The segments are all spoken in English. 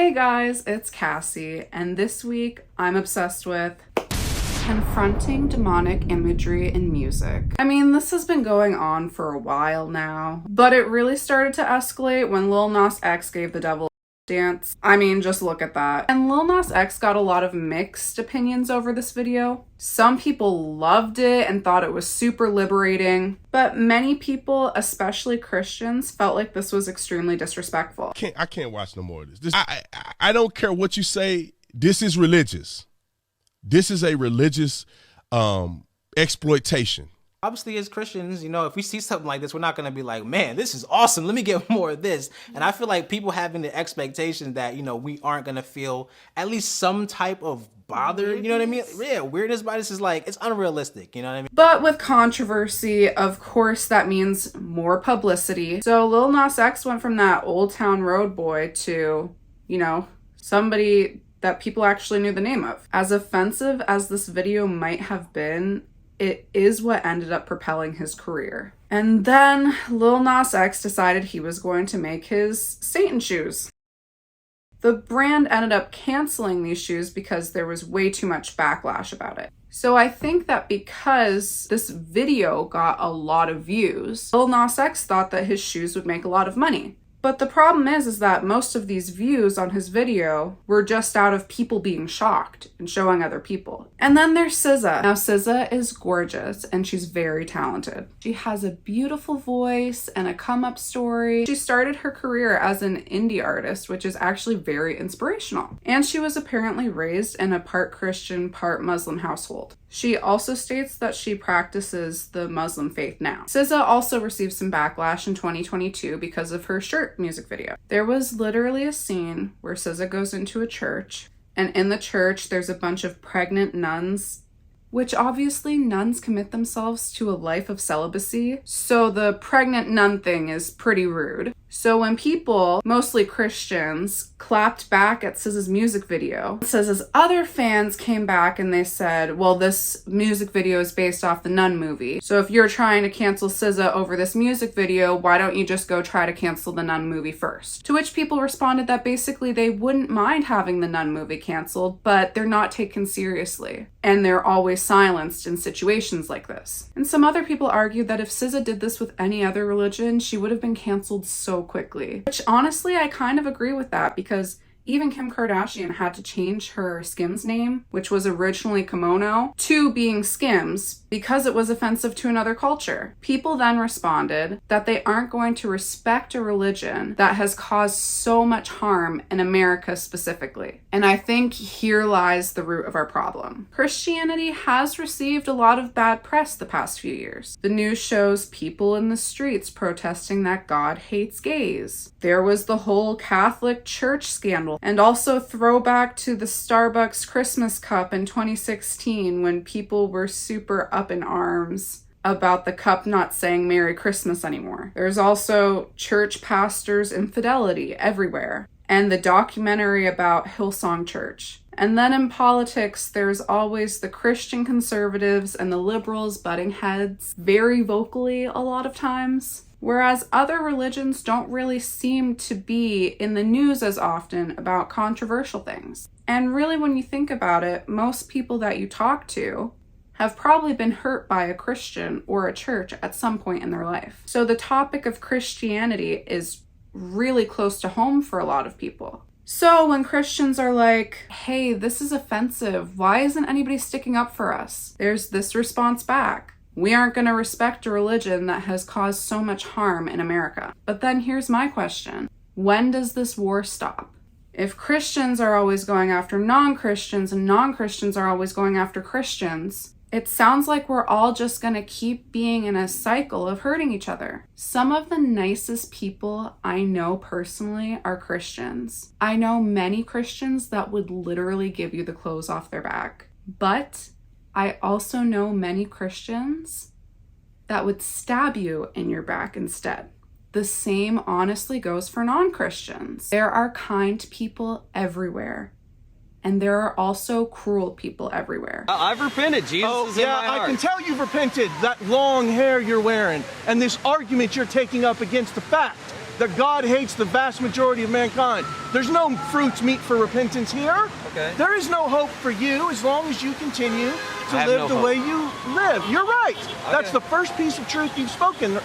Hey guys, it's Cassie, and this week I'm obsessed with confronting demonic imagery in music. I mean, this has been going on for a while now, but it really started to escalate when Lil Nas X gave the devil dance. I mean, just look at that. And Lil Nas X got a lot of mixed opinions over this video. Some people loved it and thought it was super liberating, but many people, especially Christians, felt like this was extremely disrespectful. I can't watch no more of this. I don't care what you say. This is religious. This is a religious exploitation. Obviously, as Christians, you know, if we see something like this, we're not going to be like, man, this is awesome. Let me get more of this. And I feel like people having the expectation that, you know, we aren't going to feel at least some type of bother, you know what I mean? Yeah, weirdness by this is like, it's unrealistic, you know what I mean? But with controversy, of course, that means more publicity. So Lil Nas X went from that Old Town Road boy to, you know, somebody that people actually knew the name of. As offensive as this video might have been, it is what ended up propelling his career. And then Lil Nas X decided he was going to make his Satan shoes. The brand ended up canceling these shoes because there was way too much backlash about it. So I think that because this video got a lot of views, Lil Nas X thought that his shoes would make a lot of money. But the problem is that most of these views on his video were just out of people being shocked and showing other people. And then there's SZA. Now SZA is gorgeous and she's very talented. She has a beautiful voice and a come-up story. She started her career as an indie artist, which is actually very inspirational. And she was apparently raised in a part Christian, part Muslim household. She also states that she practices the Muslim faith now. SZA also received some backlash in 2022 because of her Shirt music video. There was literally a scene where SZA goes into a church, and in the church there's a bunch of pregnant nuns, which obviously nuns commit themselves to a life of celibacy, so the pregnant nun thing is pretty rude. So when people, mostly Christians, clapped back at SZA's music video, SZA's other fans came back and they said, well, this music video is based off the Nun movie. So if you're trying to cancel SZA over this music video, why don't you just go try to cancel the Nun movie first? To which people responded that basically they wouldn't mind having the Nun movie canceled, but they're not taken seriously. And they're always silenced in situations like this. And some other people argued that if SZA did this with any other religion, she would have been canceled so quickly. Which honestly, I kind of agree with that, because even Kim Kardashian had to change her Skims name, which was originally Kimono, to being Skims because it was offensive to another culture. People then responded that they aren't going to respect a religion that has caused so much harm in America specifically. And I think here lies the root of our problem. Christianity has received a lot of bad press the past few years. The news shows people in the streets protesting that God hates gays. There was the whole Catholic Church scandal, and also throwback to the Starbucks Christmas cup in 2016 when people were super up in arms about the cup not saying Merry Christmas anymore. There's also church pastors' infidelity everywhere, and the documentary about Hillsong Church. And then in politics, there's always the Christian conservatives and the liberals butting heads very vocally a lot of times. Whereas other religions don't really seem to be in the news as often about controversial things. And really, when you think about it, most people that you talk to have probably been hurt by a Christian or a church at some point in their life. So the topic of Christianity is really close to home for a lot of people. So when Christians are like, hey, this is offensive, why isn't anybody sticking up for us? There's this response back. We aren't going to respect a religion that has caused so much harm in America. But then here's my question. When does this war stop? If Christians are always going after non-Christians and non-Christians are always going after Christians, it sounds like we're all just going to keep being in a cycle of hurting each other. Some of the nicest people I know personally are Christians. I know many Christians that would literally give you the clothes off their back. But I also know many Christians that would stab you in your back instead. The same honestly goes for non-Christians. There are kind people everywhere. And there are also cruel people everywhere. I've repented. Jesus is in my heart. I can tell you've repented. That long hair you're wearing and this argument you're taking up against the fact that God hates the vast majority of mankind. There's no fruits meet for repentance here. Okay. There is no hope for you as long as you continue to have live no the hope. way you live. You're right. That's Okay. the first piece of truth you've spoken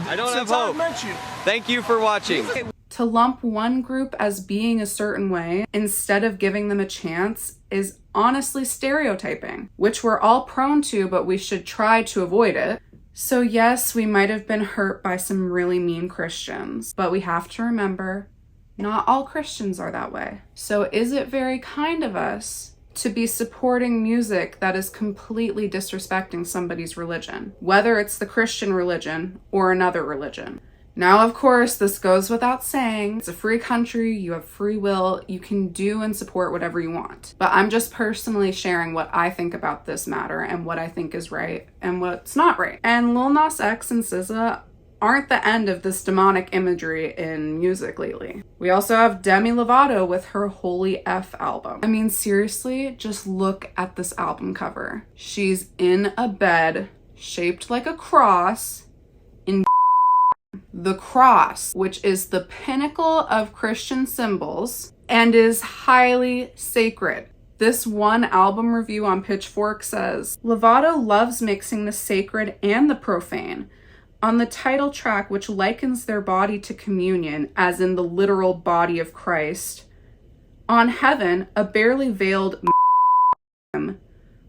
I don't have since I hope. met you. Thank you for watching. To lump one group as being a certain way instead of giving them a chance is honestly stereotyping, which we're all prone to, but we should try to avoid it. So yes, we might have been hurt by some really mean Christians, but we have to remember, not all Christians are that way. So is it very kind of us to be supporting music that is completely disrespecting somebody's religion, whether it's the Christian religion or another religion? Now, of course, this goes without saying. It's a free country, you have free will, you can do and support whatever you want. But I'm just personally sharing what I think about this matter and what I think is right and what's not right. And Lil Nas X and SZA aren't the end of this demonic imagery in music lately. We also have Demi Lovato with her Holy F album. I mean, seriously, just look at this album cover. She's in a bed shaped like a cross in the cross, which is the pinnacle of Christian symbols and is highly sacred. This one album review on Pitchfork says, Lovato loves mixing the sacred and the profane. On the title track, which likens their body to communion, as in the literal body of Christ, on Heaven, a barely veiled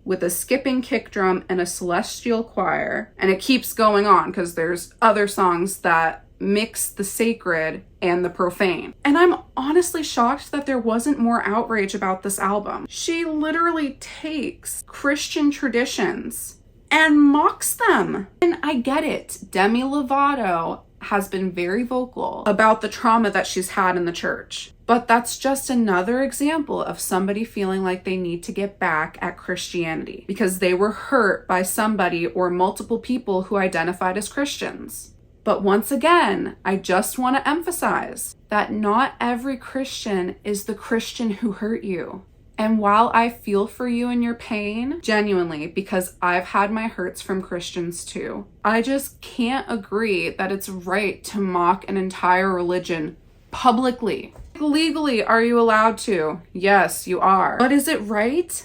with a skipping kick drum and a celestial choir. And it keeps going on because there's other songs that mix the sacred and the profane. And I'm honestly shocked that there wasn't more outrage about this album. She literally takes Christian traditions and mocks them. And I get it. Demi Lovato has been very vocal about the trauma that she's had in the church. But that's just another example of somebody feeling like they need to get back at Christianity because they were hurt by somebody or multiple people who identified as Christians. But once again, I just want to emphasize that not every Christian is the Christian who hurt you. And while I feel for you and your pain, genuinely, because I've had my hurts from Christians too, I just can't agree that it's right to mock an entire religion publicly. Legally, are you allowed to? Yes, you are. But is it right?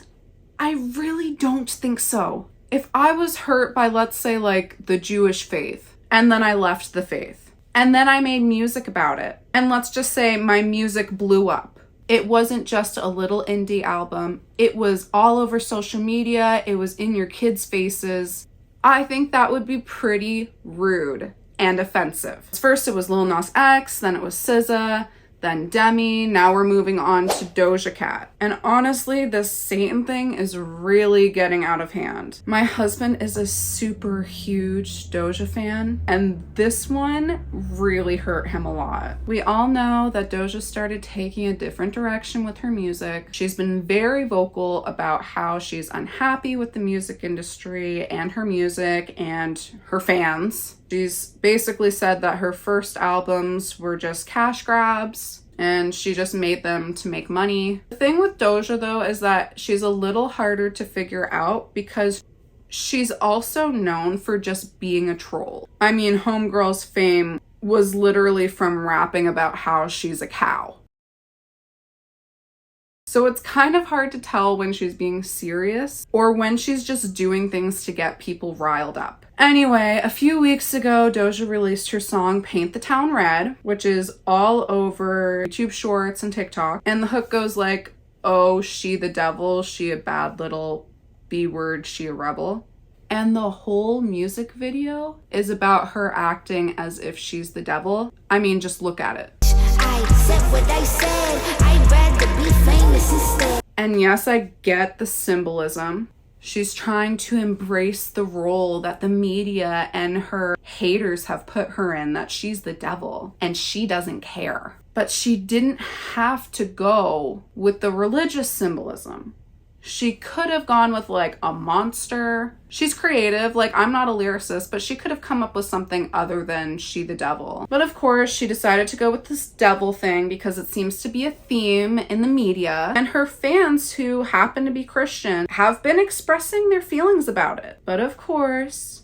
I really don't think so. If I was hurt by, let's say, like the Jewish faith, and then I left the faith, and then I made music about it, and let's just say my music blew up. It wasn't just a little indie album. It was all over social media. It was in your kids' faces. I think that would be pretty rude and offensive. First it was Lil Nas X, then it was SZA, then Demi, now we're moving on to Doja Cat. And honestly, this Satan thing is really getting out of hand. My husband is a super huge Doja fan, and this one really hurt him a lot. We all know that Doja started taking a different direction with her music. She's been very vocal about how she's unhappy with the music industry and her music and her fans. She's basically said that her first albums were just cash grabs and she just made them to make money. The thing with Doja though is that she's a little harder to figure out because she's also known for just being a troll. I mean, Homegirl's fame was literally from rapping about how she's a cow. So it's kind of hard to tell when she's being serious or when she's just doing things to get people riled up. Anyway, a few weeks ago, Doja released her song Paint the Town Red, which is all over YouTube Shorts and TikTok. And the hook goes like, oh, she the devil, she a bad little B-word, she a rebel. And the whole music video is about her acting as if she's the devil. I mean, just look at it. I said what I said, I'd rather be famous instead. And yes, I get the symbolism. She's trying to embrace the role that the media and her haters have put her in, that she's the devil, and she doesn't care. But she didn't have to go with the religious symbolism. She could have gone with like a monster. She's creative, like I'm not a lyricist, but she could have come up with something other than she the devil. But of course, she decided to go with this devil thing because it seems to be a theme in the media. And her fans who happen to be Christian have been expressing their feelings about it. But of course,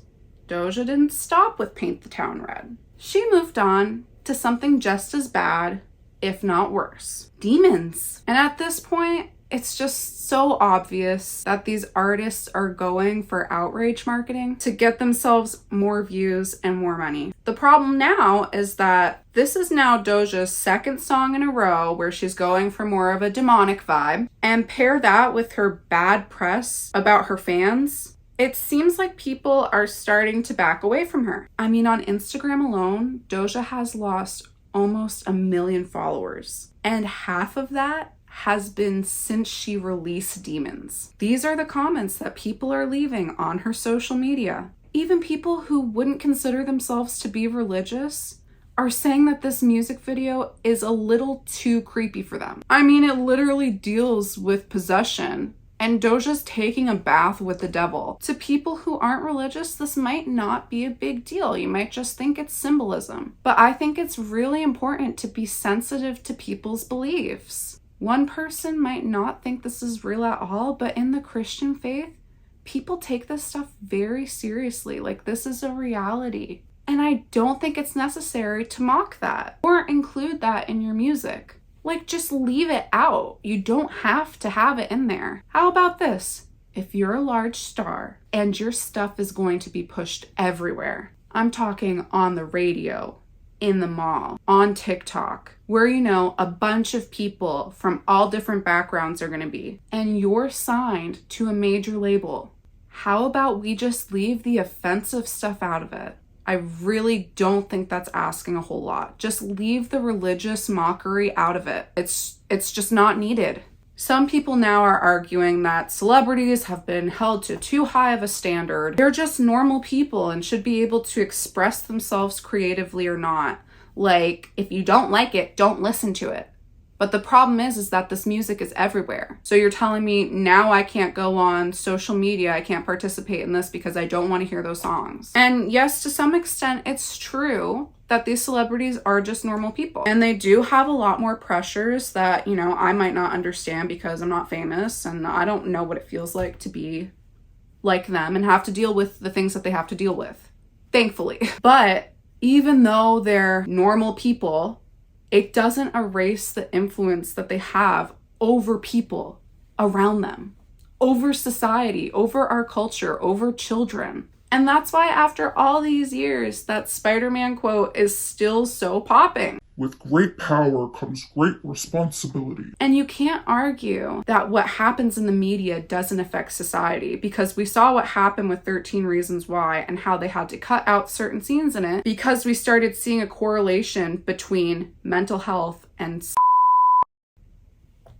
Doja didn't stop with Paint the Town Red. She moved on to something just as bad, if not worse. Demons. And at this point, it's just so obvious that these artists are going for outrage marketing to get themselves more views and more money. The problem now is that this is now Doja's second song in a row where she's going for more of a demonic vibe, and pair that with her bad press about her fans, it seems like people are starting to back away from her. I mean, on Instagram alone, Doja has lost almost 1 million followers, and half of that has been since she released Demons. These are the comments that people are leaving on her social media. Even people who wouldn't consider themselves to be religious are saying that this music video is a little too creepy for them. I mean, it literally deals with possession, and Doja's taking a bath with the devil. To people who aren't religious, this might not be a big deal. You might just think it's symbolism. But I think it's really important to be sensitive to people's beliefs. One person might not think this is real at all, but in the Christian faith, people take this stuff very seriously. Like, this is a reality. And I don't think it's necessary to mock that or include that in your music. Like, just leave it out. You don't have to have it in there. How about this? If you're a large star and your stuff is going to be pushed everywhere, I'm talking on the radio, in the mall, on TikTok, where, you know, a bunch of people from all different backgrounds are going to be, and you're signed to a major label, how about we just leave the offensive stuff out of it? I really don't think that's asking a whole lot. Just leave the religious mockery out of it. It's just not needed. Some people now are arguing that celebrities have been held to too high of a standard. They're just normal people and should be able to express themselves creatively or not. Like, if you don't like it, don't listen to it. But the problem is that this music is everywhere. So you're telling me now I can't go on social media, I can't participate in this because I don't want to hear those songs. And yes, to some extent, it's true that these celebrities are just normal people. And they do have a lot more pressures that, you know, I might not understand because I'm not famous and I don't know what it feels like to be like them and have to deal with the things that they have to deal with, thankfully. But even though they're normal people, it doesn't erase the influence that they have over people around them, over society, over our culture, over children. And that's why after all these years, that Spider-Man quote is still so popping. With great power comes great responsibility. And you can't argue that what happens in the media doesn't affect society, because we saw what happened with 13 Reasons Why and how they had to cut out certain scenes in it because we started seeing a correlation between mental health and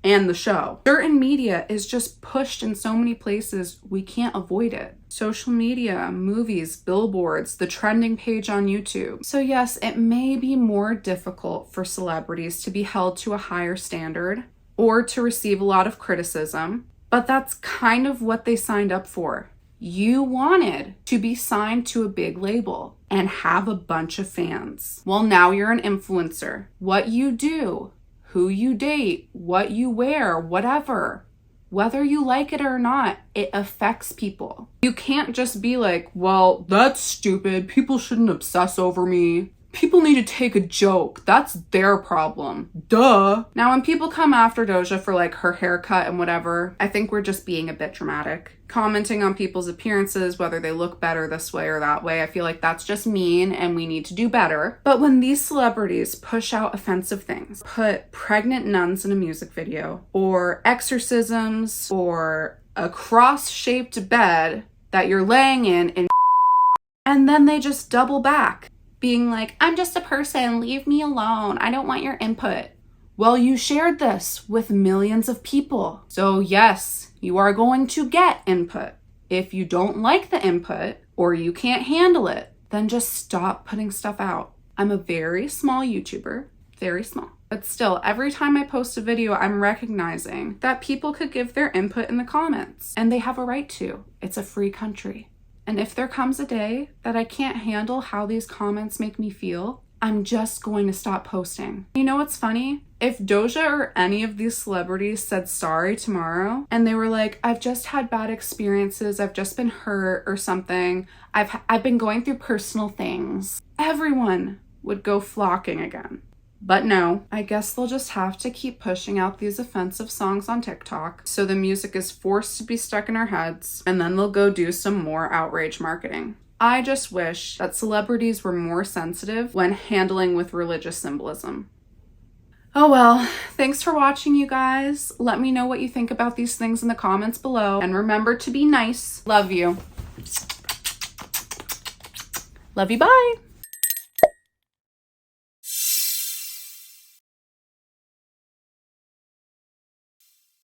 the show. Certain media is just pushed in so many places, we can't avoid it. Social media, movies, billboards, the trending page on YouTube. So yes, it may be more difficult for celebrities to be held to a higher standard or to receive a lot of criticism, but that's kind of what they signed up for. You wanted to be signed to a big label and have a bunch of fans. Well, now you're an influencer. What you do, who you date, what you wear, whatever, whether you like it or not, it affects people. You can't just be like, well, that's stupid. People shouldn't obsess over me. People need to take a joke. That's their problem. Duh. Now, when people come after Doja for like her haircut and whatever, I think we're just being a bit dramatic. Commenting on people's appearances, whether they look better this way or that way, I feel like that's just mean and we need to do better. But when these celebrities push out offensive things, put pregnant nuns in a music video, or exorcisms, or a cross-shaped bed that you're laying in and then they just double back, being like, I'm just a person, leave me alone, I don't want your input. Well, you shared this with millions of people. So yes, you are going to get input. If you don't like the input or you can't handle it, then just stop putting stuff out. I'm a very small YouTuber, very small. But still, every time I post a video, I'm recognizing that people could give their input in the comments, and they have a right to. It's a free country. And if there comes a day that I can't handle how these comments make me feel, I'm just going to stop posting. You know what's funny? If Doja or any of these celebrities said sorry tomorrow and they were like, I've just had bad experiences, I've just been hurt or something, I've been going through personal things, everyone would go flocking again. But no, I guess they'll just have to keep pushing out these offensive songs on TikTok, so the music is forced to be stuck in our heads, and then they'll go do some more outrage marketing. I just wish that celebrities were more sensitive when handling with religious symbolism. Oh well, thanks for watching, you guys. Let me know what you think about these things in the comments below, and remember to be nice. Love you. Love you, bye.